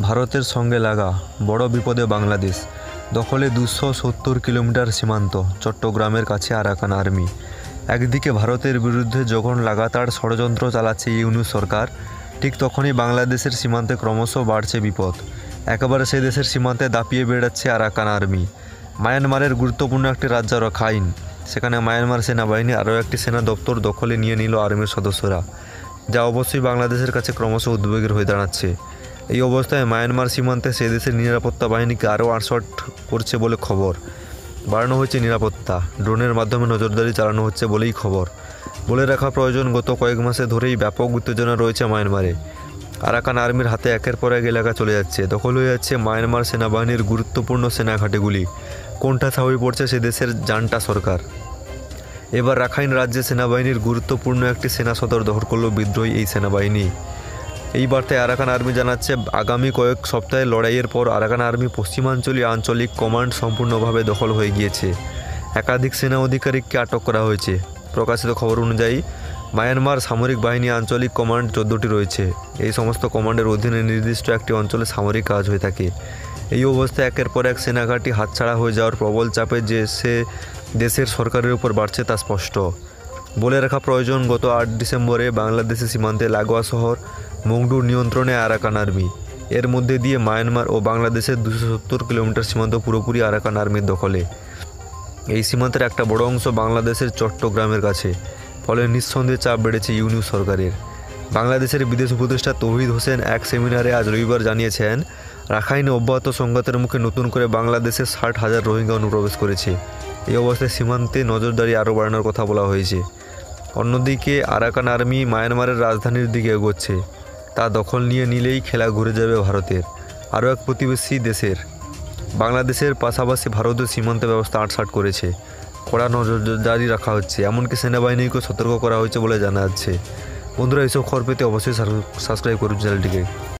ভারতের সঙ্গে লাগা বড় বিপদে বাংলাদেশ। দখলে 270 কিলোমিটার সীমান্ত। চট্টগ্রামের কাছে আরাকান আর্মি। একদিকে ভারতের বিরুদ্ধে যখন লাগাতার ষড়যন্ত্র চালাচ্ছে ইউনূস সরকার, ঠিক তখনই বাংলাদেশের সীমান্তে ক্রমশ বাড়ছে বিপদ। একেবারে সেই দেশের সীমান্তে দাপিয়ে বেড়াচ্ছে আরাকান আর্মি। মায়ানমারের গুরুত্বপূর্ণ একটি রাজ্য রাখাইন, সেখানে মায়ানমার সেনাবাহিনী আরও একটি সেনা দপ্তর দখলে নিয়ে নিল আর্মির সদস্যরা, যা অবশ্যই বাংলাদেশের কাছে ক্রমশ উদ্বেগের হয়ে দাঁড়াচ্ছে। এই অবস্থায় মায়ানমার সীমান্তে সে দেশের নিরাপত্তা বাহিনীকে আরও আটশট করছে বলে খবর। বাড়ানো হয়েছে নিরাপত্তা, ড্রোনের মাধ্যমে নজরদারি চালানো হচ্ছে বলেই খবর। বলে রাখা প্রয়োজন, গত কয়েক মাসে ধরেই ব্যাপক উত্তেজনা রয়েছে মায়ানমারে। আরাকান আর্মির হাতে একের পর এক এলাকা চলে যাচ্ছে, দখল হয়ে যাচ্ছে মায়ানমার সেনাবাহিনীর গুরুত্বপূর্ণ সেনা ঘাঁটিগুলি। কোণঠাসা হয়ে পড়ছে সে দেশের জান্টা সরকার। এবার রাখাইন রাজ্যে সেনাবাহিনীর গুরুত্বপূর্ণ একটি সেনা সদর দখল করল বিদ্রোহী এই সেনাবাহিনী। এই বার্তায় আরাকান আর্মি জানাচ্ছে, আগামী কয়েক সপ্তাহের লড়াইয়ের পর আরাকান আর্মি পশ্চিমাঞ্চলীয় আঞ্চলিক কমান্ড সম্পূর্ণভাবে দখল হয়ে গিয়েছে। একাধিক সেনা আধিকারিককে আটক করা হয়েছে। প্রকাশিত খবর অনুযায়ী মায়ানমার সামরিক বাহিনী আঞ্চলিক কমান্ড 14টি রয়েছে। এই সমস্ত কমান্ডের অধীনে নির্দিষ্ট একটি অঞ্চলে সামরিক কাজ হয়ে থাকে। এই অবস্থায় একের পর এক সেনাঘাঁটি হাতছাড়া হয়ে যাওয়ার প্রবল চাপে যে সে দেশের সরকারের উপর বাড়ছে তা স্পষ্ট। বলে রাখা প্রয়োজন, গত 8 ডিসেম্বরে বাংলাদেশের সীমান্তে লাগোয়া শহর মংডুর নিয়ন্ত্রণে আরাকান আর্মি। এর মধ্যে দিয়ে মায়ানমার ও বাংলাদেশের 270 কিলোমিটার সীমান্ত পুরোপুরি আরাকান আর্মির দখলে। এই সীমান্তের একটা বড় অংশ বাংলাদেশের চট্টগ্রামের কাছে। ফলে নিঃসন্দেহে চাপ বেড়েছে ইউনূস সরকারের। বাংলাদেশের বিদেশ উপদেষ্টা তৌহিদ হোসেন এক সেমিনারে আজ রবিবার জানিয়েছেন, রাখাইনে অব্যাহত সংঘাতের মুখে নতুন করে বাংলাদেশে 60,000 রোহিঙ্গা অনুপ্রবেশ করেছে। এই অবস্থায় সীমান্তে নজরদারি আরও বাড়ানোর কথা বলা হয়েছে। অন্যদিকে আরাকান আর্মি মায়ানমারের রাজধানীর দিকে এগোচ্ছে। তা দখল নিয়ে নিলেই খেলা ঘুরে যাবে ভারতের, আরও এক প্রতিবেশী দেশের। বাংলাদেশের পাশাপাশি ভারতীয় সীমান্ত ব্যবস্থা আটসাট করেছে। কড়া নজরদারি রাখা হচ্ছে, এমনকি সেনাবাহিনীকেও সতর্ক করা হয়েছে বলে জানা যাচ্ছে। বন্ধুরা, এইসব খবর পেতে অবশ্যই সাবস্ক্রাইব করুন চ্যানেলটিকে।